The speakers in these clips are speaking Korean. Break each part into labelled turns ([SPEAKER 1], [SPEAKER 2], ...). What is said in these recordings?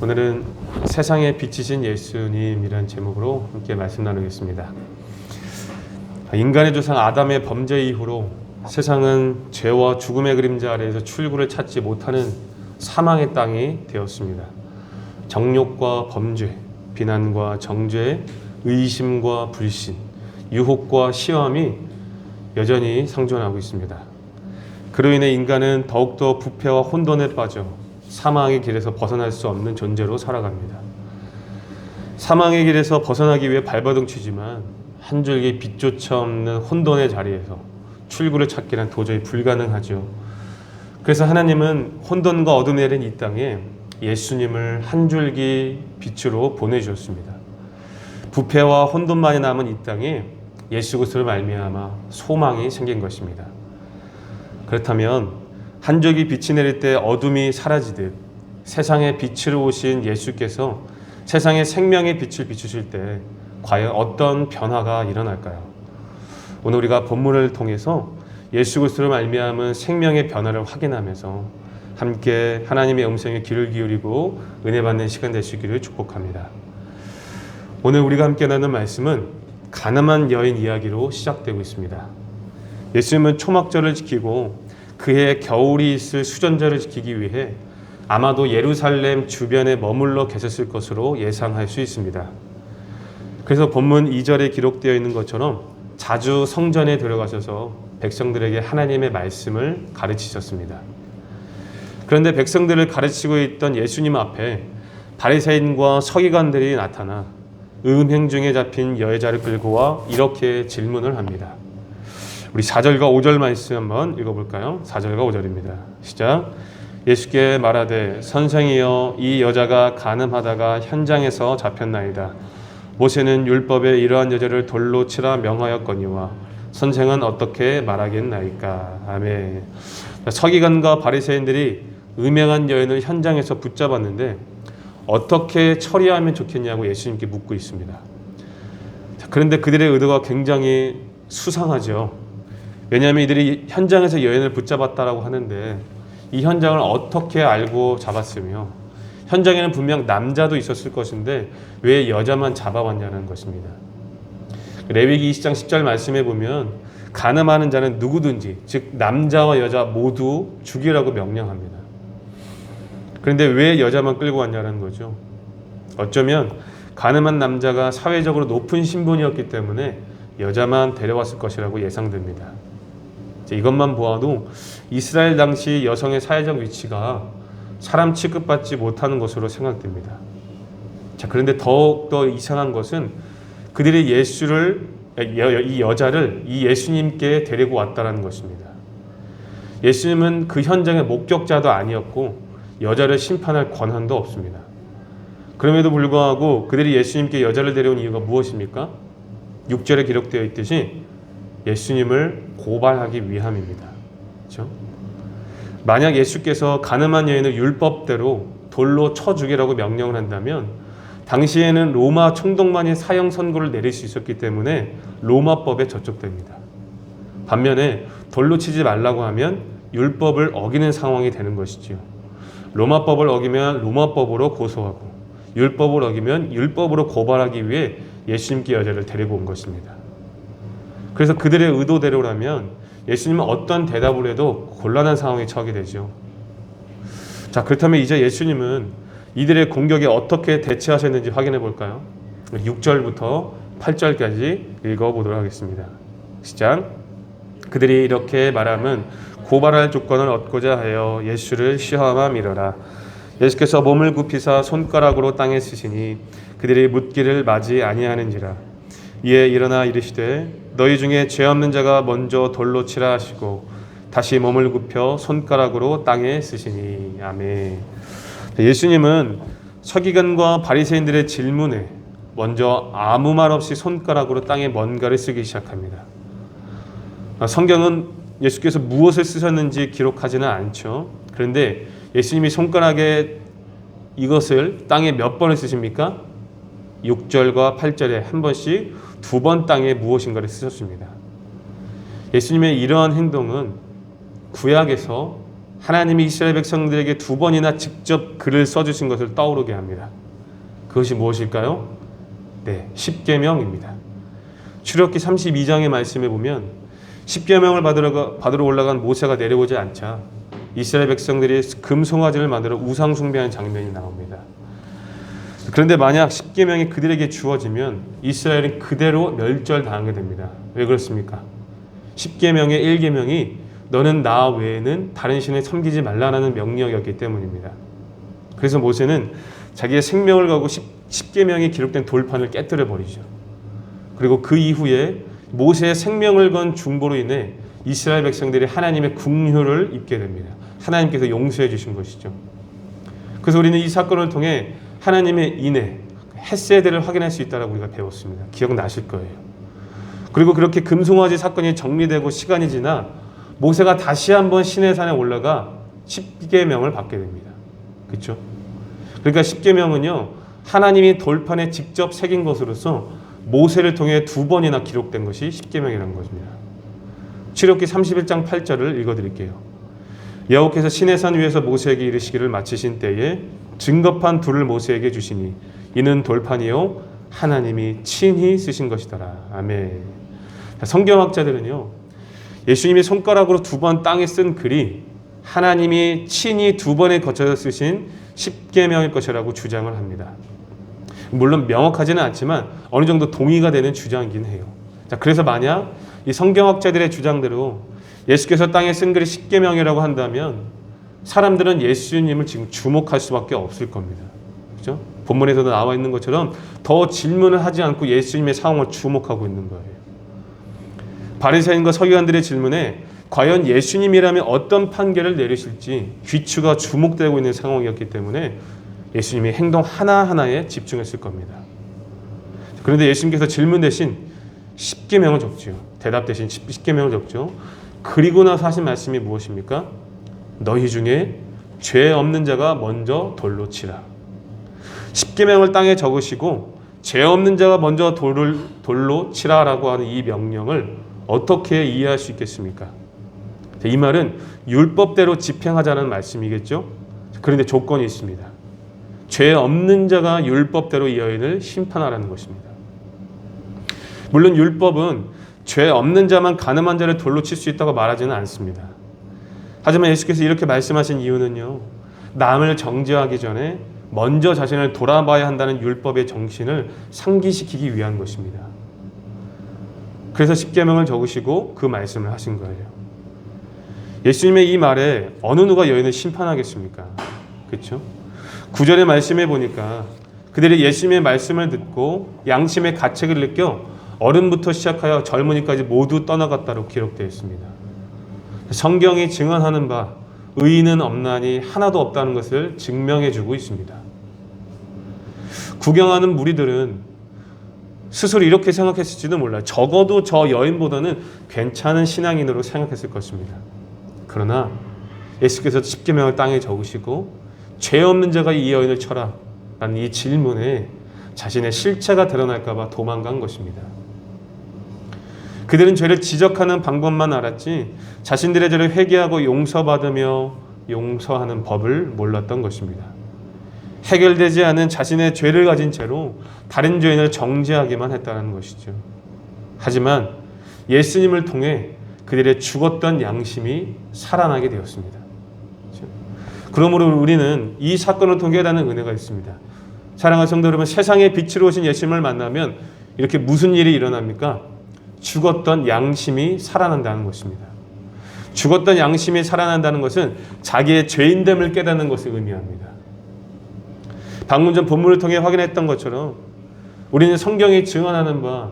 [SPEAKER 1] 오늘은 세상의 빛이신 예수님이라는 제목으로 함께 말씀 나누겠습니다. 인간의 조상 아담의 범죄 이후로 세상은 죄와 죽음의 그림자 아래에서 출구를 찾지 못하는 사망의 땅이 되었습니다. 정욕과 범죄, 비난과 정죄, 의심과 불신, 유혹과 시험이 여전히 상존하고 있습니다. 그로 인해 인간은 더욱더 부패와 혼돈에 빠져 사망의 길에서 벗어날 수 없는 존재로 살아갑니다. 사망의 길에서 벗어나기 위해 발버둥 치지만 한 줄기 빛조차 없는 혼돈의 자리에서 출구를 찾기는 도저히 불가능하죠. 그래서 하나님은 혼돈과 어둠이 내린 이 땅에 예수님을 한 줄기 빛으로 보내주셨습니다. 부패와 혼돈만이 남은 이 땅에 예수 그리스도를 말미암아 소망이 생긴 것입니다. 그렇다면 한 줄기 빛이 내릴 때 어둠이 사라지듯 세상에 빛으로 오신 예수께서 세상에 생명의 빛을 비추실 때 과연 어떤 변화가 일어날까요? 오늘 우리가 본문을 통해서 예수 그리스도를 말미암은 생명의 변화를 확인하면서 함께 하나님의 음성에 귀를 기울이고 은혜 받는 시간 되시기를 축복합니다. 오늘 우리가 함께 나누는 말씀은 가늠한 여인 이야기로 시작되고 있습니다. 예수님은 초막절을 지키고 그해 겨울이 있을 수전절을 지키기 위해 아마도 예루살렘 주변에 머물러 계셨을 것으로 예상할 수 있습니다. 그래서 본문 2절에 기록되어 있는 것처럼 자주 성전에 들어가셔서 백성들에게 하나님의 말씀을 가르치셨습니다. 그런데 백성들을 가르치고 있던 예수님 앞에 바리새인과 서기관들이 나타나 음행 중에 잡힌 여자를 끌고 와 이렇게 질문을 합니다. 우리 4절과 5절 말씀 한번 읽어볼까요? 4절과 5절입니다. 시작. 예수께 말하되 선생이여 이 여자가 간음하다가 현장에서 잡혔나이다. 모세는 율법에 이러한 여자를 돌로 치라 명하였거니와 선생은 어떻게 말하겠나이까. 아멘. 서기관과 바리새인들이 음행한 여인을 현장에서 붙잡았는데 어떻게 처리하면 좋겠냐고 예수님께 묻고 있습니다. 그런데 그들의 의도가 굉장히 수상하죠. 왜냐하면 이들이 현장에서 여인을 붙잡았다라고 하는데 이 현장을 어떻게 알고 잡았으며 현장에는 분명 남자도 있었을 것인데 왜 여자만 잡아왔냐는 것입니다. 레위기 20장 10절 말씀에 보면 간음하는 자는 누구든지 즉 남자와 여자 모두 죽이라고 명령합니다. 그런데 왜 여자만 끌고 왔냐는 거죠. 어쩌면 간음한 남자가 사회적으로 높은 신분이었기 때문에 여자만 데려왔을 것이라고 예상됩니다. 이것만 보아도 이스라엘 당시 여성의 사회적 위치가 사람 취급받지 못하는 것으로 생각됩니다. 그런데 더욱더 이상한 것은 그들이 이 여자를 이 예수님께 데리고 왔다는 것입니다. 예수님은 그 현장의 목격자도 아니었고 여자를 심판할 권한도 없습니다. 그럼에도 불구하고 그들이 예수님께 여자를 데려온 이유가 무엇입니까? 6절에 기록되어 있듯이 예수님을 고발하기 위함입니다. 그렇죠? 만약 예수께서 간음한 여인을 율법대로 돌로 쳐 죽이라고 명령을 한다면 당시에는 로마 총독만이 사형 선고를 내릴 수 있었기 때문에 로마법에 저촉됩니다. 반면에 돌로 치지 말라고 하면 율법을 어기는 상황이 되는 것이지요. 로마법을 어기면 로마법으로 고소하고 율법을 어기면 율법으로 고발하기 위해 예수님께 여자를 데리고 온 것입니다. 그래서 그들의 의도대로라면 예수님은 어떤 대답을 해도 곤란한 상황에 처하게 되죠. 그렇다면 이제 예수님은 이들의 공격에 어떻게 대처하셨는지 확인해 볼까요? 6절부터 8절까지 읽어보도록 하겠습니다. 시작. 그들이 이렇게 말하면 고발할 조건을 얻고자 하여 예수를 시험하여 미러라. 예수께서 몸을 굽히사 손가락으로 땅에 쓰시니 그들이 묻기를 맞이 아니하는지라. 이에 일어나 이르시되 너희 중에 죄 없는 자가 먼저 돌로 치라 하시고 다시 몸을 굽혀 손가락으로 땅에 쓰시니. 아멘. 예수님은 서기관과 바리새인들의 질문에 먼저 아무 말 없이 손가락으로 땅에 뭔가를 쓰기 시작합니다. 성경은 예수께서 무엇을 쓰셨는지 기록하지는 않죠. 그런데 예수님이 손가락에 이것을 땅에 몇 번을 쓰십니까? 6절과 8절에 한 번씩 2번 땅에 무엇인가를 쓰셨습니다. 예수님의 이러한 행동은 구약에서 하나님이 이스라엘 백성들에게 2번이나 직접 글을 써주신 것을 떠오르게 합니다. 그것이 무엇일까요? 네, 십계명입니다. 출애굽기 32장의 말씀에 보면 십계명을 받으러 올라간 모세가 내려오지 않자 이스라엘 백성들이 금송아지를 만들어 우상 숭배하는 장면이 나옵니다. 그런데 만약 십계명이 그들에게 주어지면 이스라엘은 그대로 멸절당하게 됩니다. 왜 그렇습니까? 십계명의 1계명이 너는 나 외에는 다른 신을 섬기지 말라는 명령이었기 때문입니다. 그래서 모세는 자기의 생명을 걸고 십계명이 기록된 돌판을 깨뜨려 버리죠. 그리고 그 이후에 모세의 생명을 건 중보로 인해 이스라엘 백성들이 하나님의 긍휼을 입게 됩니다. 하나님께서 용서해 주신 것이죠. 그래서 우리는 이 사건을 통해 하나님의 인애, 헤세드를 확인할 수 있다고 우리가 배웠습니다. 기억나실 거예요. 그리고 그렇게 금송아지 사건이 정리되고 시간이 지나 모세가 다시 한번 시내산에 올라가 십계명을 받게 됩니다. 그렇죠? 그러니까 십계명은요, 하나님이 돌판에 직접 새긴 것으로서 모세를 통해 2번이나 기록된 것이 십계명이라는 것입니다. 출애굽기 31장 8절을 읽어드릴게요. 여호와께서 시내산 위에서 모세에게 이르시기를 마치신 때에 증거판 둘을 모세에게 주시니 이는 돌판이요 하나님이 친히 쓰신 것이더라. 아멘. 성경학자들은요, 예수님이 손가락으로 2번 땅에 쓴 글이 하나님이 친히 2번에 거쳐서 쓰신 십계명일 것이라고 주장을 합니다. 물론 명확하지는 않지만 어느 정도 동의가 되는 주장이긴 해요. 자, 그래서 만약 이 성경학자들의 주장대로 예수께서 땅에 쓴 글이 십계명이라고 한다면 사람들은 예수님을 지금 주목할 수밖에 없을 겁니다. 그렇죠? 본문에서도 나와 있는 것처럼 더 질문을 하지 않고 예수님의 상황을 주목하고 있는 거예요. 바리새인과 서기관들의 질문에 과연 예수님이라면 어떤 판결을 내리실지 귀추가 주목되고 있는 상황이었기 때문에 예수님의 행동 하나하나에 집중했을 겁니다. 그런데 예수님께서 질문 대신 십계명을 적지요. 대답 대신 십계명을 적죠. 그리고 나서 하신 말씀이 무엇입니까? 너희 중에 죄 없는 자가 먼저 돌로 치라. 십계명을 땅에 적으시고 죄 없는 자가 먼저 돌로 치라라고 하는 이 명령을 어떻게 이해할 수 있겠습니까? 이 말은 율법대로 집행하자는 말씀이겠죠? 그런데 조건이 있습니다. 죄 없는 자가 율법대로 이 여인을 심판하라는 것입니다. 물론 율법은 죄 없는 자만 가늠한 자를 돌로 칠 수 있다고 말하지는 않습니다. 하지만 예수께서 이렇게 말씀하신 이유는요, 남을 정죄하기 전에 먼저 자신을 돌아봐야 한다는 율법의 정신을 상기시키기 위한 것입니다. 그래서 십계명을 적으시고 그 말씀을 하신 거예요. 예수님의 이 말에 어느 누가 여인을 심판하겠습니까? 그렇죠? 9절의 말씀에 보니까 그들이 예수님의 말씀을 듣고 양심의 가책을 느껴 어른부터 시작하여 젊은이까지 모두 떠나갔다고 기록되어 있습니다. 성경이 증언하는 바 의인은 없나니 하나도 없다는 것을 증명해주고 있습니다. 구경하는 무리들은 스스로 이렇게 생각했을지도 몰라요. 적어도 저 여인보다는 괜찮은 신앙인으로 생각했을 것입니다. 그러나 예수께서 십계명을 땅에 적으시고 죄 없는 자가 이 여인을 쳐라 라는 이 질문에 자신의 실체가 드러날까 봐 도망간 것입니다. 그들은 죄를 지적하는 방법만 알았지 자신들의 죄를 회개하고 용서받으며 용서하는 법을 몰랐던 것입니다. 해결되지 않은 자신의 죄를 가진 채로 다른 죄인을 정죄하기만 했다는 것이죠. 하지만 예수님을 통해 그들의 죽었던 양심이 살아나게 되었습니다. 그러므로 우리는 이 사건을 통해 깨닫는 은혜가 있습니다. 사랑하는 성도 여러분, 세상의 빛으로 오신 예수님을 만나면 이렇게 무슨 일이 일어납니까? 죽었던 양심이 살아난다는 것입니다. 죽었던 양심이 살아난다는 것은 자기의 죄인됨을 깨닫는 것을 의미합니다. 방금 전 본문을 통해 확인했던 것처럼 우리는 성경이 증언하는 바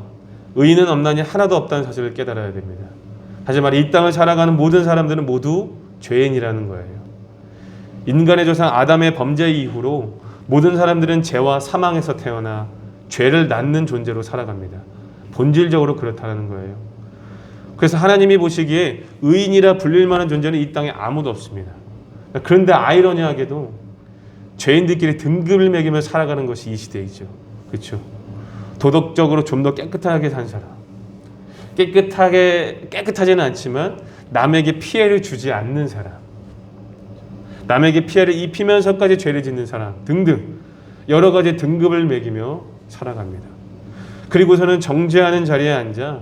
[SPEAKER 1] 의인은 없나니 하나도 없다는 사실을 깨달아야 됩니다. 하지만 이 땅을 살아가는 모든 사람들은 모두 죄인이라는 거예요. 인간의 조상 아담의 범죄 이후로 모든 사람들은 죄와 사망에서 태어나 죄를 낳는 존재로 살아갑니다. 본질적으로 그렇다는 거예요. 그래서 하나님이 보시기에 의인이라 불릴 만한 존재는 이 땅에 아무도 없습니다. 그런데 아이러니하게도 죄인들끼리 등급을 매기며 살아가는 것이 이 시대이죠. 그렇죠? 도덕적으로 좀 더 깨끗하게 산 사람, 깨끗하지는 않지만 남에게 피해를 주지 않는 사람, 남에게 피해를 입히면서까지 죄를 짓는 사람 등등 여러 가지 등급을 매기며 살아갑니다. 그리고서는 정죄하는 자리에 앉아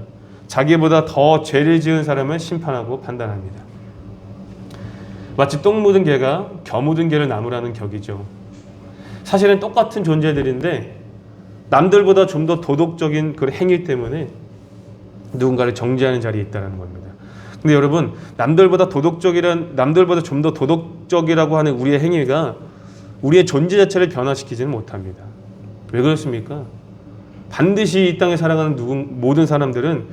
[SPEAKER 1] 자기보다 더 죄를 지은 사람을 심판하고 판단합니다. 마치 똥 묻은 개가 겨 묻은 개를 나무라는 격이죠. 사실은 똑같은 존재들인데 남들보다 좀 더 도덕적인 그 행위 때문에 누군가를 정죄하는 자리에 있다는 겁니다. 근데 여러분, 남들보다 좀 더 도덕적이라고 하는 우리의 행위가 우리의 존재 자체를 변화시키지는 못합니다. 왜 그렇습니까? 반드시 이 땅에 살아가는 모든 사람들은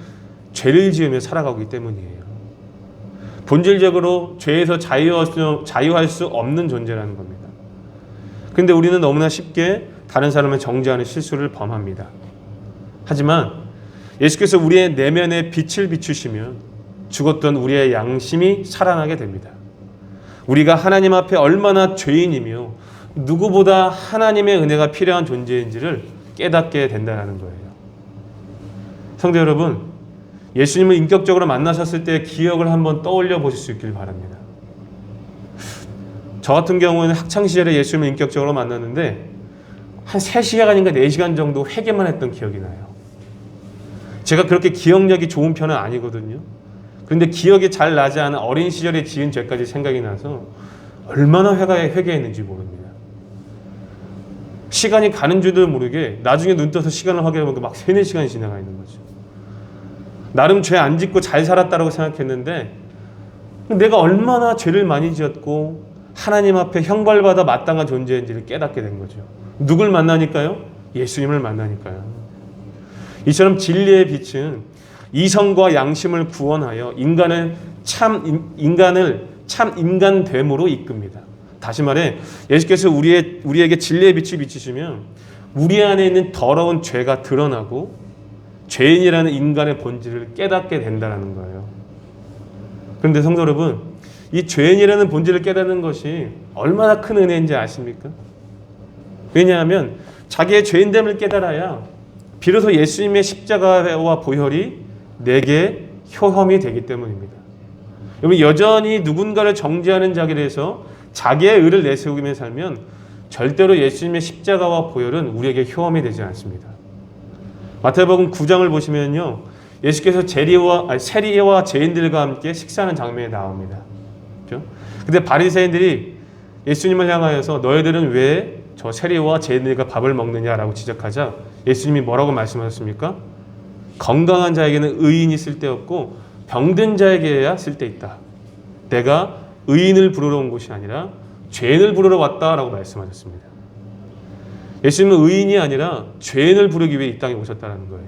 [SPEAKER 1] 죄를 지으며 살아가기 때문이에요. 본질적으로 죄에서 자유할 수 없는 존재라는 겁니다. 그런데 우리는 너무나 쉽게 다른 사람을 정죄하는 실수를 범합니다. 하지만 예수께서 우리의 내면에 빛을 비추시면 죽었던 우리의 양심이 살아나게 됩니다. 우리가 하나님 앞에 얼마나 죄인이며 누구보다 하나님의 은혜가 필요한 존재인지를 깨닫게 된다는 거예요. 성도 여러분, 예수님을 인격적으로 만나셨을 때의 기억을 한번 떠올려 보실 수 있길 바랍니다. 저 같은 경우는 학창시절에 예수님을 인격적으로 만났는데 한 3시간인가 4시간 정도 회개만 했던 기억이 나요. 제가 그렇게 기억력이 좋은 편은 아니거든요. 그런데 기억이 잘 나지 않은 어린 시절에 지은 죄까지 생각이 나서 얼마나 회개했는지 모릅니다. 시간이 가는 줄도 모르게 나중에 눈 떠서 시간을 확인해보니까 막 3, 4시간이 지나가 있는 거죠. 나름 죄 안 짓고 잘 살았다고 생각했는데 내가 얼마나 죄를 많이 지었고 하나님 앞에 형벌받아 마땅한 존재인지를 깨닫게 된 거죠. 누굴 만나니까요? 예수님을 만나니까요. 이처럼 진리의 빛은 이성과 양심을 구원하여 인간을 참 인간됨으로 이끕니다. 다시 말해 예수께서 우리에게 진리의 빛을 비추시면 우리 안에 있는 더러운 죄가 드러나고 죄인이라는 인간의 본질을 깨닫게 된다는 거예요. 그런데 성도 여러분, 이 죄인이라는 본질을 깨닫는 것이 얼마나 큰 은혜인지 아십니까? 왜냐하면 자기의 죄인됨을 깨달아야 비로소 예수님의 십자가와 보혈이 내게 효험이 되기 때문입니다. 여러분, 여전히 누군가를 정죄하는 자리에서 자기의 의를 내세우며 살면 절대로 예수님의 십자가와 보혈은 우리에게 효험이 되지 않습니다. 마태복음 9장을 보시면요, 예수께서 세리와 죄인들과 함께 식사하는 장면이 나옵니다. 그렇죠? 근데 바리새인들이 예수님을 향하여서 너희들은 왜 저 세리와 죄인들과 밥을 먹느냐라고 지적하자 예수님이 뭐라고 말씀하셨습니까? 건강한 자에게는 의인이 쓸데없고 병든 자에게야 쓸데있다. 내가 의인을 부르러 온 것이 아니라 죄인을 부르러 왔다라고 말씀하셨습니다. 예수님은 의인이 아니라 죄인을 부르기 위해 이 땅에 오셨다는 거예요.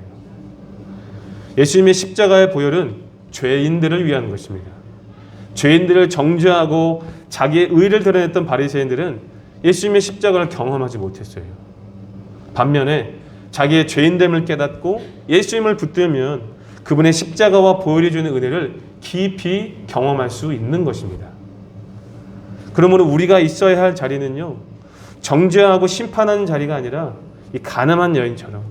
[SPEAKER 1] 예수님의 십자가의 보혈은 죄인들을 위한 것입니다. 죄인들을 정죄하고 자기의 의를 드러냈던 바리새인들은 예수님의 십자가를 경험하지 못했어요. 반면에 자기의 죄인됨을 깨닫고 예수님을 붙들면 그분의 십자가와 보혈이 주는 은혜를 깊이 경험할 수 있는 것입니다. 그러므로 우리가 있어야 할 자리는요, 정죄하고 심판하는 자리가 아니라 이 가늠한 여인처럼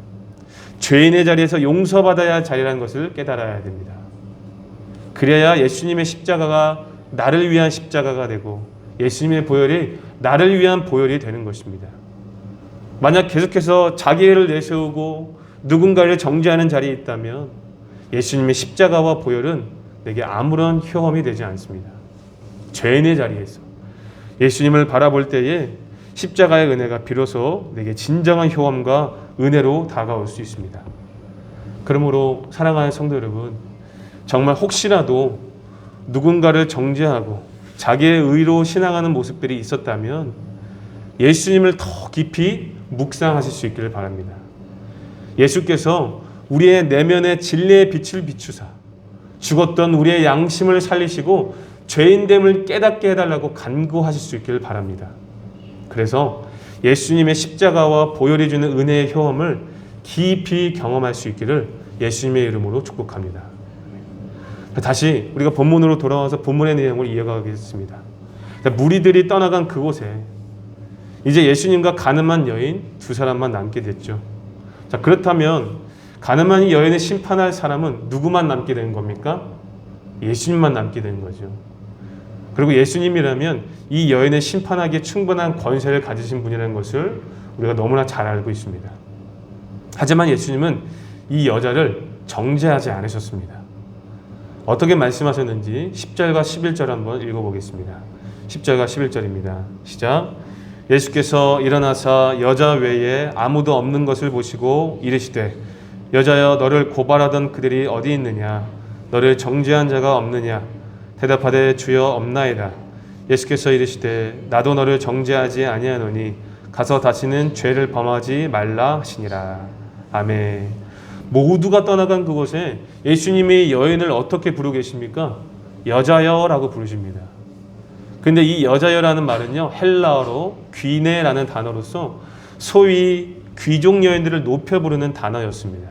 [SPEAKER 1] 죄인의 자리에서 용서받아야 할 자리라는 것을 깨달아야 됩니다. 그래야 예수님의 십자가가 나를 위한 십자가가 되고 예수님의 보혈이 나를 위한 보혈이 되는 것입니다. 만약 계속해서 자기를 내세우고 누군가를 정죄하는 자리에 있다면 예수님의 십자가와 보혈은 내게 아무런 효험이 되지 않습니다. 죄인의 자리에서 예수님을 바라볼 때에 십자가의 은혜가 비로소 내게 진정한 효험과 은혜로 다가올 수 있습니다. 그러므로 사랑하는 성도 여러분, 정말 혹시라도 누군가를 정죄하고 자기의 의로 신앙하는 모습들이 있었다면 예수님을 더 깊이 묵상하실 수 있기를 바랍니다. 예수께서 우리의 내면의 진리의 빛을 비추사 죽었던 우리의 양심을 살리시고 죄인됨을 깨닫게 해달라고 간구하실 수 있기를 바랍니다. 그래서 예수님의 십자가와 보혈이 주는 은혜의 효험을 깊이 경험할 수 있기를 예수님의 이름으로 축복합니다. 다시 우리가 본문으로 돌아와서 본문의 내용을 이어가겠습니다. 무리들이 떠나간 그곳에 이제 예수님과 가늠한 여인 2사람만 남게 됐죠. 자, 그렇다면 가늠한 여인을 심판할 사람은 누구만 남게 된 겁니까? 예수님만 남게 된 거죠. 그리고 예수님이라면 이 여인을 심판하기에 충분한 권세를 가지신 분이라는 것을 우리가 너무나 잘 알고 있습니다. 하지만 예수님은 이 여자를 정죄하지 않으셨습니다. 어떻게 말씀하셨는지 10절과 11절 한번 읽어보겠습니다. 10절과 11절입니다. 시작. 예수께서 일어나사 여자 외에 아무도 없는 것을 보시고 이르시되 여자여 너를 고발하던 그들이 어디 있느냐 너를 정죄한 자가 없느냐 대답하되 주여 없나이다. 예수께서 이르시되 나도 너를 정죄하지 아니하노니 가서 다시는 죄를 범하지 말라 하시니라. 아멘. 모두가 떠나간 그곳에 예수님이 여인을 어떻게 부르고 계십니까? 여자여라고 부르십니다. 근데 이 여자여라는 말은요, 헬라어로 귀네라는 단어로서 소위 귀족 여인들을 높여 부르는 단어였습니다.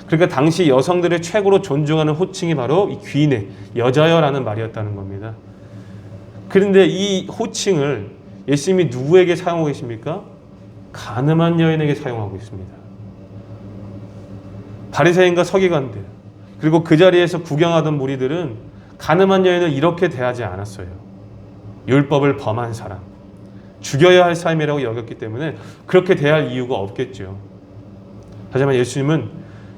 [SPEAKER 1] 그러니까 당시 여성들의 최고로 존중하는 호칭이 바로 이 귀네, 여자여라는 말이었다는 겁니다. 그런데 이 호칭을 예수님이 누구에게 사용하고 계십니까? 가늠한 여인에게 사용하고 있습니다. 바리새인과 서기관들, 그리고 그 자리에서 구경하던 무리들은 가늠한 여인을 이렇게 대하지 않았어요. 율법을 범한 사람, 죽여야 할 삶이라고 여겼기 때문에 그렇게 대할 이유가 없겠죠. 하지만 예수님은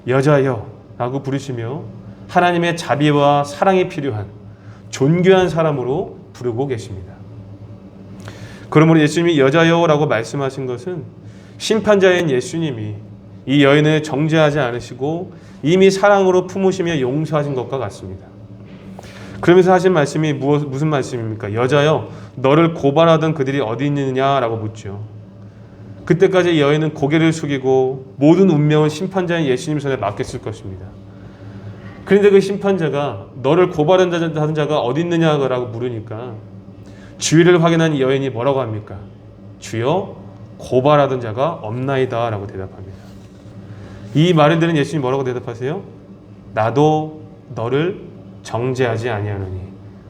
[SPEAKER 1] 여자여라고 부르시며 하나님의 자비와 사랑이 필요한 존귀한 사람으로 부르고 계십니다. 그러므로 예수님이 여자여라고 말씀하신 것은 심판자인 예수님이 이 여인을 정죄하지 않으시고 이미 사랑으로 품으시며 용서하신 것과 같습니다. 그러면서 하신 말씀이 무슨 말씀입니까? 여자여 너를 고발하던 그들이 어디 있느냐라고 묻죠. 그때까지 여인은 고개를 숙이고 모든 운명은 심판자인 예수님 손에 맡겼을 것입니다. 그런데 그 심판자가 너를 고발하던 자가 어디 있느냐라고 물으니까 주위를 확인한 여인이 뭐라고 합니까? 주여 고발하던 자가 없나이다 라고 대답합니다. 이 말을 들은 예수님이 뭐라고 대답하세요? 나도 너를 정죄하지 아니하노니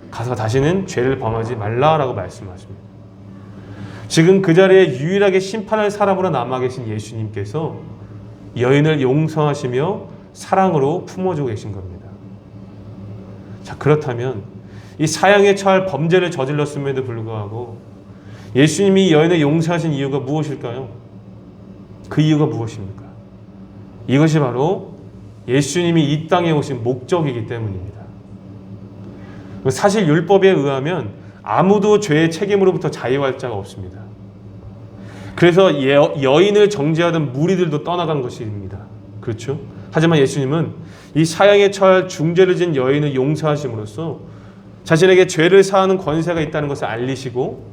[SPEAKER 1] 가서 다시는 죄를 범하지 말라라고 말씀하십니다. 지금 그 자리에 유일하게 심판할 사람으로 남아 계신 예수님께서 여인을 용서하시며 사랑으로 품어주고 계신 겁니다. 자, 그렇다면 이 사형에 처할 범죄를 저질렀음에도 불구하고 예수님이 여인을 용서하신 이유가 무엇일까요? 그 이유가 무엇입니까? 이것이 바로 예수님이 이 땅에 오신 목적이기 때문입니다. 사실 율법에 의하면 아무도 죄의 책임으로부터 자유할 자가 없습니다. 그래서 여인을 정죄하던 무리들도 떠나간 것입니다. 그렇죠? 하지만 예수님은 이 사형에 처할 중죄를 진 여인을 용서하심으로써 자신에게 죄를 사하는 권세가 있다는 것을 알리시고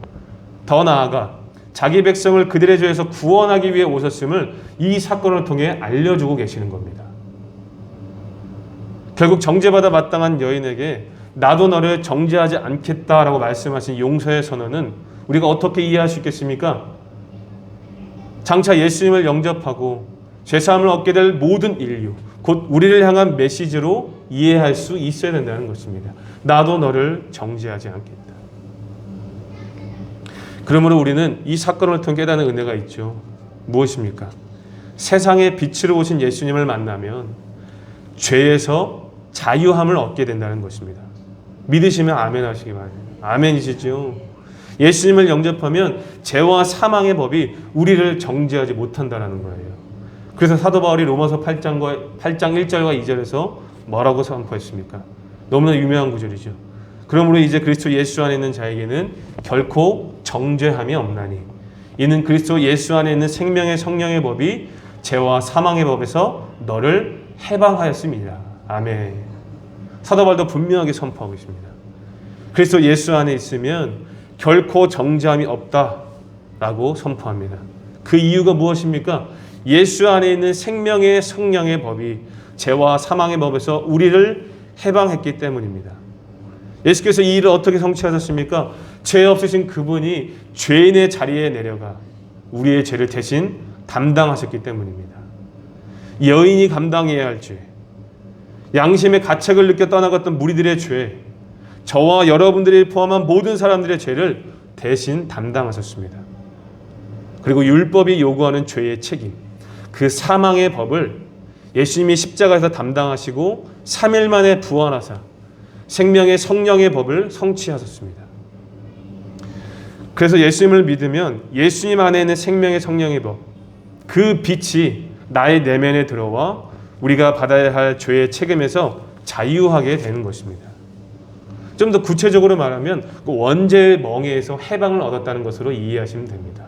[SPEAKER 1] 더 나아가 자기 백성을 그들의 죄에서 구원하기 위해 오셨음을 이 사건을 통해 알려주고 계시는 겁니다. 결국 정죄받아 마땅한 여인에게 나도 너를 정죄하지 않겠다라고 말씀하신 용서의 선언은 우리가 어떻게 이해할 수 있겠습니까? 장차 예수님을 영접하고 죄사함을 얻게 될 모든 인류, 곧 우리를 향한 메시지로 이해할 수 있어야 된다는 것입니다. 나도 너를 정죄하지 않겠다. 그러므로 우리는 이 사건을 통해 깨닫는 은혜가 있죠. 무엇입니까? 세상의 빛으로 오신 예수님을 만나면 죄에서 자유함을 얻게 된다는 것입니다. 믿으시면 아멘 하시기 바랍니다. 아멘이시죠? 예수님을 영접하면 죄와 사망의 법이 우리를 정죄하지 못한다는 거예요. 그래서 사도 바울이 로마서 8장 1절과 2절에서 뭐라고 선포했습니까? 너무나 유명한 구절이죠. 그러므로 이제 그리스도 예수 안에 있는 자에게는 결코 정죄함이 없나니 이는 그리스도 예수 안에 있는 생명의 성령의 법이 죄와 사망의 법에서 너를 해방하였습니다. 아멘. 사도 바울도 분명하게 선포하고 있습니다. 그리스도 예수 안에 있으면 결코 정죄함이 없다라고 선포합니다. 그 이유가 무엇입니까? 예수 안에 있는 생명의 성령의 법이 죄와 사망의 법에서 우리를 해방했기 때문입니다. 예수께서 이 일을 어떻게 성취하셨습니까? 죄 없으신 그분이 죄인의 자리에 내려가 우리의 죄를 대신 담당하셨기 때문입니다. 여인이 감당해야 할 죄, 양심의 가책을 느껴 떠나갔던 무리들의 죄, 저와 여러분들이 포함한 모든 사람들의 죄를 대신 담당하셨습니다. 그리고 율법이 요구하는 죄의 책임, 그 사망의 법을 예수님이 십자가에서 담당하시고 3일 만에 부활하사 생명의 성령의 법을 성취하셨습니다. 그래서 예수님을 믿으면 예수님 안에 있는 생명의 성령의 법, 그 빛이 나의 내면에 들어와 우리가 받아야 할 죄의 책임에서 자유하게 되는 것입니다. 좀 더 구체적으로 말하면 그 원죄의 멍에에서 해방을 얻었다는 것으로 이해하시면 됩니다.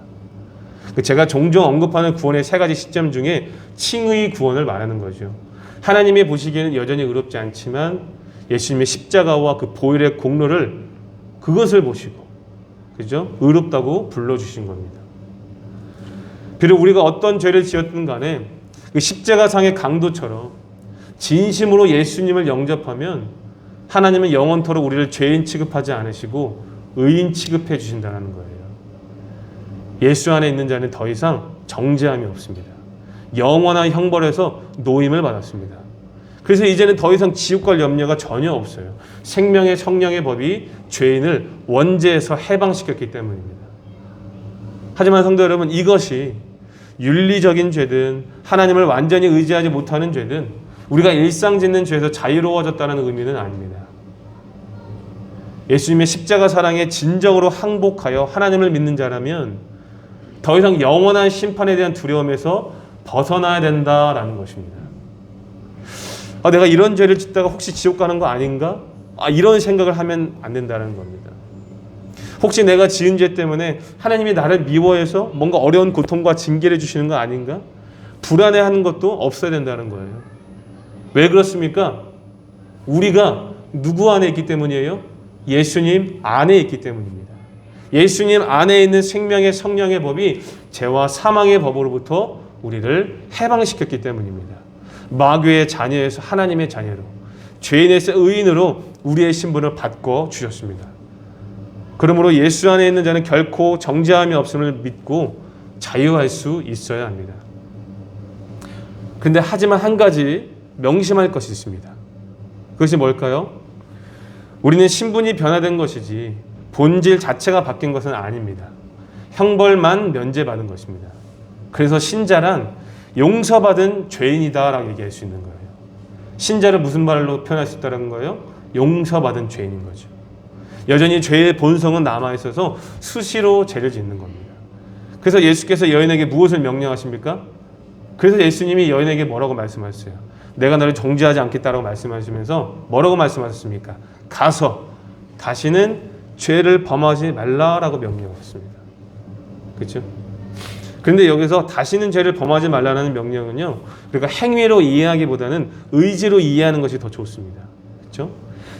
[SPEAKER 1] 제가 종종 언급하는 구원의 세 가지 시점 중에 칭의 구원을 말하는 거죠. 하나님이 보시기에는 여전히 의롭지 않지만 예수님의 십자가와 그 보혈의 공로를 그것을 보시고 그죠? 의롭다고 불러주신 겁니다. 비록 우리가 어떤 죄를 지었든 간에 그 십자가상의 강도처럼 진심으로 예수님을 영접하면 하나님은 영원토록 우리를 죄인 취급하지 않으시고 의인 취급해 주신다는 거예요. 예수 안에 있는 자는 더 이상 정죄함이 없습니다. 영원한 형벌에서 노임을 받았습니다. 그래서 이제는 더 이상 지옥 갈 염려가 전혀 없어요. 생명의 성령의 법이 죄인을 원죄에서 해방시켰기 때문입니다. 하지만 성도 여러분, 이것이 윤리적인 죄든 하나님을 완전히 의지하지 못하는 죄든 우리가 일상 짓는 죄에서 자유로워졌다는 의미는 아닙니다. 예수님의 십자가 사랑에 진정으로 항복하여 하나님을 믿는 자라면 더 이상 영원한 심판에 대한 두려움에서 벗어나야 된다라는 것입니다. 내가 이런 죄를 짓다가 혹시 지옥 가는 거 아닌가? 이런 생각을 하면 안 된다는 겁니다. 혹시 내가 지은 죄 때문에 하나님이 나를 미워해서 뭔가 어려운 고통과 징계를 주시는 거 아닌가? 불안해하는 것도 없어야 된다는 거예요. 왜 그렇습니까? 우리가 누구 안에 있기 때문이에요? 예수님 안에 있기 때문입니다. 예수님 안에 있는 생명의 성령의 법이 죄와 사망의 법으로부터 우리를 해방시켰기 때문입니다. 마귀의 자녀에서 하나님의 자녀로, 죄인에서 의인으로 우리의 신분을 바꿔 주셨습니다. 그러므로 예수 안에 있는 자는 결코 정죄함이 없음을 믿고 자유할 수 있어야 합니다. 그런데 하지만 한 가지 명심할 것이 있습니다. 그것이 뭘까요? 우리는 신분이 변화된 것이지 본질 자체가 바뀐 것은 아닙니다. 형벌만 면제받은 것입니다. 그래서 신자란 용서받은 죄인이다라고 얘기할 수 있는 거예요. 신자를 무슨 말로 표현할 수 있다는 거예요? 용서받은 죄인인 거죠. 여전히 죄의 본성은 남아있어서 수시로 죄를 짓는 겁니다. 그래서 예수께서 여인에게 무엇을 명령하십니까? 그래서 예수님이 여인에게 뭐라고 말씀하셨어요? 내가 너를 정죄하지 않겠다라고 말씀하시면서 뭐라고 말씀하셨습니까? 가서 다시는 죄를 범하지 말라라고 명령하셨습니다. 그렇죠? 그런데 여기서 다시는 죄를 범하지 말라는 명령은요, 그러니까 행위로 이해하기보다는 의지로 이해하는 것이 더 좋습니다. 그렇죠?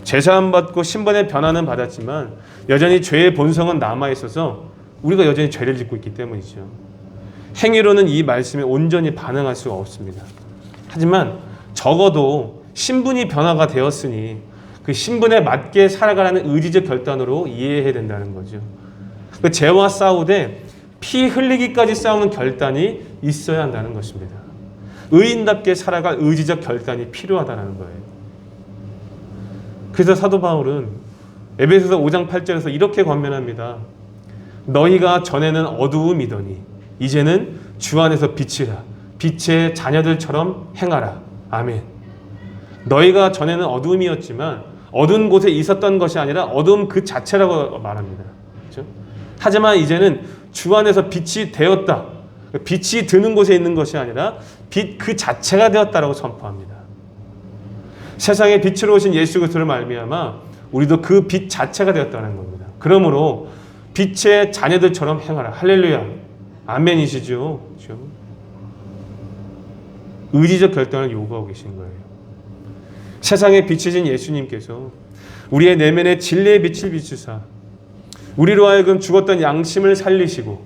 [SPEAKER 1] 제사함 받고 신분의 변화는 받았지만 여전히 죄의 본성은 남아 있어서 우리가 여전히 죄를 짓고 있기 때문이죠. 행위로는 이 말씀에 온전히 반응할 수가 없습니다. 하지만 적어도 신분이 변화가 되었으니 그 신분에 맞게 살아가라는 의지적 결단으로 이해해야 된다는 거죠. 그 죄와 싸우되 피 흘리기까지 싸우는 결단이 있어야 한다는 것입니다. 의인답게 살아갈 의지적 결단이 필요하다는 거예요. 그래서 사도 바울은 에베소서 5장 8절에서 이렇게 권면합니다. 너희가 전에는 어두움이더니 이제는 주 안에서 빛이라. 빛의 자녀들처럼 행하라. 아멘. 너희가 전에는 어두움이었지만 어두운 곳에 있었던 것이 아니라 어두움 그 자체라고 말합니다. 그렇죠? 하지만 이제는 주 안에서 빛이 되었다. 빛이 드는 곳에 있는 것이 아니라 빛 그 자체가 되었다라고 선포합니다. 세상에 빛으로 오신 예수 그리스도를 말미암아 우리도 그 빛 자체가 되었다는 겁니다. 그러므로 빛의 자녀들처럼 행하라. 할렐루야. 아멘이시죠. 그렇죠? 의지적 결단을 요구하고 계신 거예요. 세상에 빛이신 예수님께서 우리의 내면에 진리의 빛을 비추사 우리로 하여금 죽었던 양심을 살리시고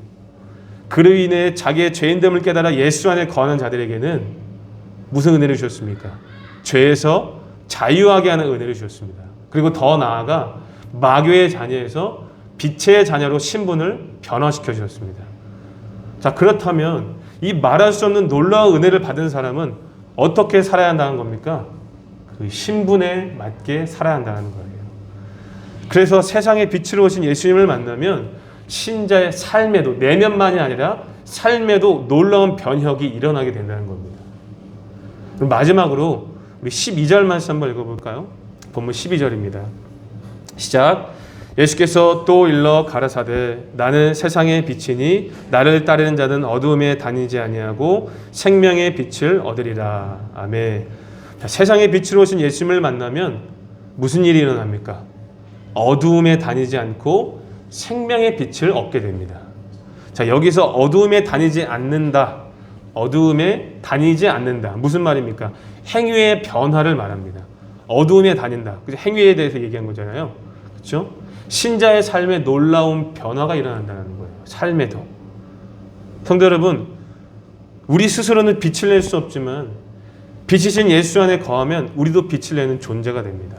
[SPEAKER 1] 그로 인해 자기의 죄인됨을 깨달아 예수 안에 거하는 자들에게는 무슨 은혜를 주셨습니까? 죄에서 자유하게 하는 은혜를 주셨습니다. 그리고 더 나아가 마귀의 자녀에서 빛의 자녀로 신분을 변화시켜 주셨습니다. 자, 그렇다면 이 말할 수 없는 놀라운 은혜를 받은 사람은 어떻게 살아야 한다는 겁니까? 그 신분에 맞게 살아야 한다는 거예요. 그래서 세상의 빛으로 오신 예수님을 만나면 신자의 삶에도, 내면만이 아니라 삶에도 놀라운 변혁이 일어나게 된다는 겁니다. 그럼 마지막으로 우리 12절 말씀 한번 읽어볼까요? 본문 12절입니다. 시작. 예수께서 또 일러 가라사대 나는 세상의 빛이니 나를 따르는 자는 어두움에 다니지 아니하고 생명의 빛을 얻으리라. 아멘. 자, 세상의 빛으로 오신 예수님을 만나면 무슨 일이 일어납니까? 어두움에 다니지 않고 생명의 빛을 얻게 됩니다. 자, 여기서 어두움에 다니지 않는다. 어두움에 다니지 않는다. 무슨 말입니까? 행위의 변화를 말합니다. 어두움에 다닌다. 행위에 대해서 얘기한 거잖아요. 그렇죠? 신자의 삶에 놀라운 변화가 일어난다는 거예요. 삶에도. 성도 여러분, 우리 스스로는 빛을 낼 수 없지만 빛이신 예수 안에 거하면 우리도 빛을 내는 존재가 됩니다.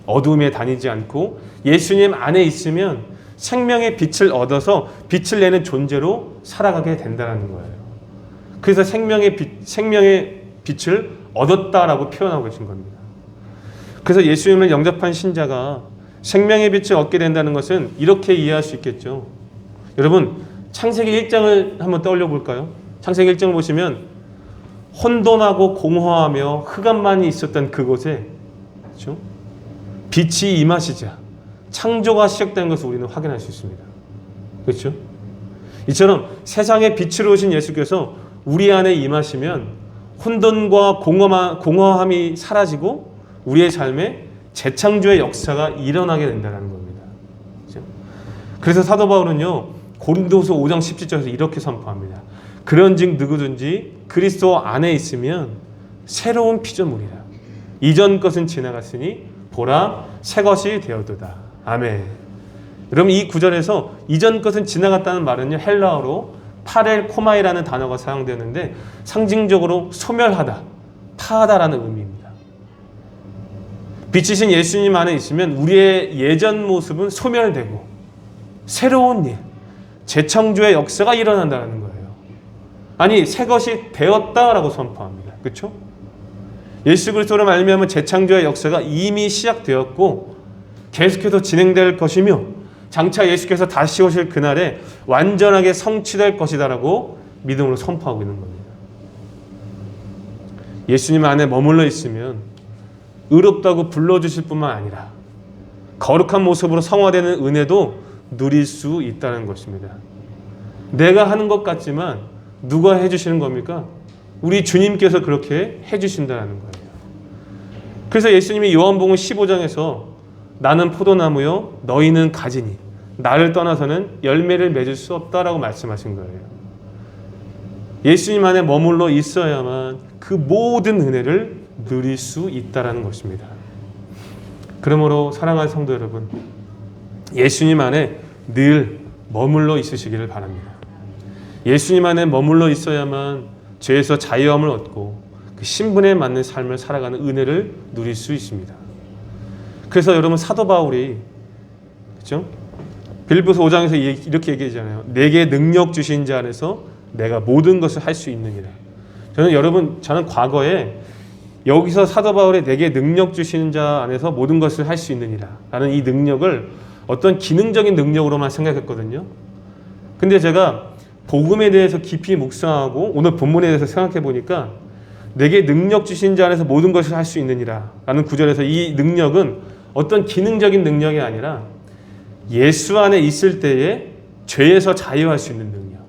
[SPEAKER 1] 어두움에 다니지 않고 예수님 안에 있으면 생명의 빛을 얻어서 빛을 내는 존재로 살아가게 된다는 거예요. 그래서 생명의 빛을 얻었다라고 표현하고 계신 겁니다. 그래서 예수님을 영접한 신자가 생명의 빛을 얻게 된다는 것은 이렇게 이해할 수 있겠죠. 여러분, 창세기 1장을 한번 떠올려 볼까요? 창세기 1장을 보시면 혼돈하고 공허하며 흑암만이 있었던 그곳에, 그렇죠? 빛이 임하시자 창조가 시작된 것을 우리는 확인할 수 있습니다. 그렇죠? 이처럼 세상의 빛으로 오신 예수께서 우리 안에 임하시면 혼돈과 공허함이 사라지고 우리의 삶에 재창조의 역사가 일어나게 된다는 겁니다. 그렇죠? 그래서 사도 바울은요, 고린도서 5장 17절에서 이렇게 선포합니다. 그런즉 누구든지 그리스도 안에 있으면 새로운 피조물이라. 이전 것은 지나갔으니 보라 새 것이 되었도다. 아멘. 여러분, 이 구절에서 이전 것은 지나갔다는 말은요, 헬라어로 파렐 코마이라는 단어가 사용되는데 상징적으로 소멸하다, 파하다라는 의미입니다. 빛이신 예수님 안에 있으면 우리의 예전 모습은 소멸되고 새로운 일, 재창조의 역사가 일어난다는 거예요. 아니, 새 것이 되었다라고 선포합니다. 그렇죠? 예수 그리스도로 말미암아 재창조의 역사가 이미 시작되었고 계속해서 진행될 것이며 장차 예수께서 다시 오실 그날에 완전하게 성취될 것이다라고 믿음으로 선포하고 있는 겁니다. 예수님 안에 머물러 있으면 의롭다고 불러주실 뿐만 아니라 거룩한 모습으로 성화되는 은혜도 누릴 수 있다는 것입니다. 내가 하는 것 같지만 누가 해주시는 겁니까? 우리 주님께서 그렇게 해주신다는 거예요. 그래서 예수님이 요한복음 15장에서 나는 포도나무요 너희는 가지니 나를 떠나서는 열매를 맺을 수 없다라고 말씀하신 거예요. 예수님 안에 머물러 있어야만 그 모든 은혜를 누릴 수 있다라는 것입니다. 그러므로 사랑하는 성도 여러분, 예수님 안에 늘 머물러 있으시기를 바랍니다. 예수님 안에 머물러 있어야만 죄에서 자유함을 얻고 그 신분에 맞는 삶을 살아가는 은혜를 누릴 수 있습니다. 그래서 여러분, 사도 바울이, 그렇죠? 빌립보서 5장에서 이렇게 얘기하잖아요. 내게 능력 주신 자 안에서 내가 모든 것을 할 수 있느니라. 저는 과거에 여기서 사도 바울의 내게 능력 주시는 자 안에서 모든 것을 할 수 있느니라 라는 이 능력을 어떤 기능적인 능력으로만 생각했거든요. 근데 제가 복음에 대해서 깊이 묵상하고 오늘 본문에 대해서 생각해 보니까 내게 능력 주신 자 안에서 모든 것을 할 수 있느니라 라는 구절에서 이 능력은 어떤 기능적인 능력이 아니라 예수 안에 있을 때에 죄에서 자유할 수 있는 능력,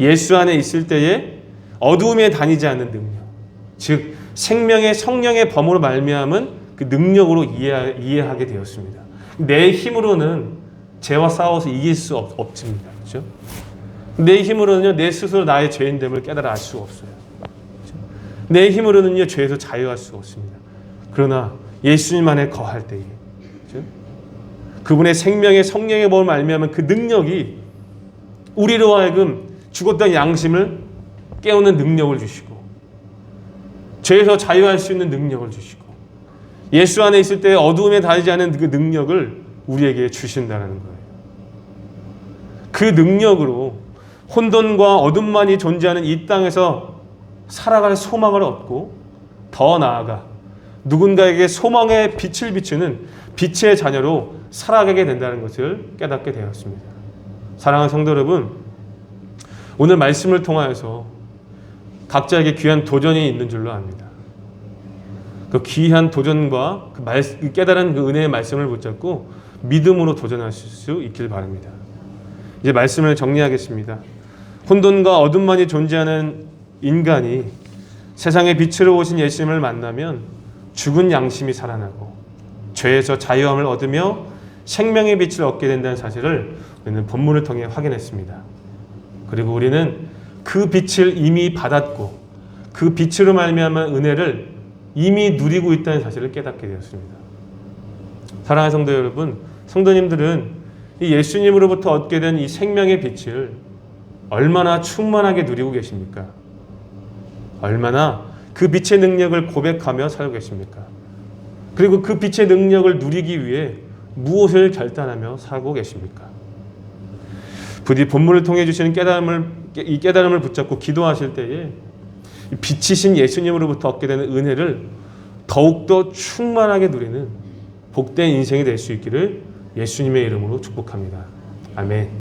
[SPEAKER 1] 예수 안에 있을 때에 어두움에 다니지 않는 능력, 즉 생명의 성령의 범으로 말미암은 그 능력으로 이해하게 되었습니다. 내 힘으로는 죄와 싸워서 이길 수 없습니다. 그렇죠? 내 힘으로는요, 내 스스로 나의 죄인됨을 깨달아 알 수가 없어요. 그렇죠? 내 힘으로는요, 죄에서 자유할 수가 없습니다. 그러나 예수님 안에 거할 때에, 그렇죠? 그분의 생명의 성령의 범으로 말미암은 그 능력이 우리로 하여금 죽었던 양심을 깨우는 능력을 주시고 죄에서 자유할 수 있는 능력을 주시고 예수 안에 있을 때 어두움에 다니지 않은 그 능력을 우리에게 주신다는 거예요. 그 능력으로 혼돈과 어둠만이 존재하는 이 땅에서 살아갈 소망을 얻고 더 나아가 누군가에게 소망의 빛을 비추는 빛의 자녀로 살아가게 된다는 것을 깨닫게 되었습니다. 사랑하는 성도 여러분, 오늘 말씀을 통하여서 각자에게 귀한 도전이 있는 줄로 압니다. 그 귀한 도전과 그 깨달은 그 은혜의 말씀을 붙잡고 믿음으로 도전하실 수 있길 바랍니다. 이제 말씀을 정리하겠습니다. 혼돈과 어둠만이 존재하는 인간이 세상의 빛으로 오신 예수님을 만나면 죽은 양심이 살아나고 죄에서 자유함을 얻으며 생명의 빛을 얻게 된다는 사실을 우리는 본문을 통해 확인했습니다. 그리고 우리는 그 빛을 이미 받았고 그 빛으로 말미암은 은혜를 이미 누리고 있다는 사실을 깨닫게 되었습니다. 사랑하는 성도 여러분, 성도님들은 이 예수님으로부터 얻게 된 이 생명의 빛을 얼마나 충만하게 누리고 계십니까? 얼마나 그 빛의 능력을 고백하며 살고 계십니까? 그리고 그 빛의 능력을 누리기 위해 무엇을 결단하며 살고 계십니까? 부디 본문을 통해 주시는 이 깨달음을 붙잡고 기도하실 때에 빛이신 예수님으로부터 얻게 되는 은혜를 더욱더 충만하게 누리는 복된 인생이 될 수 있기를 예수님의 이름으로 축복합니다. 아멘.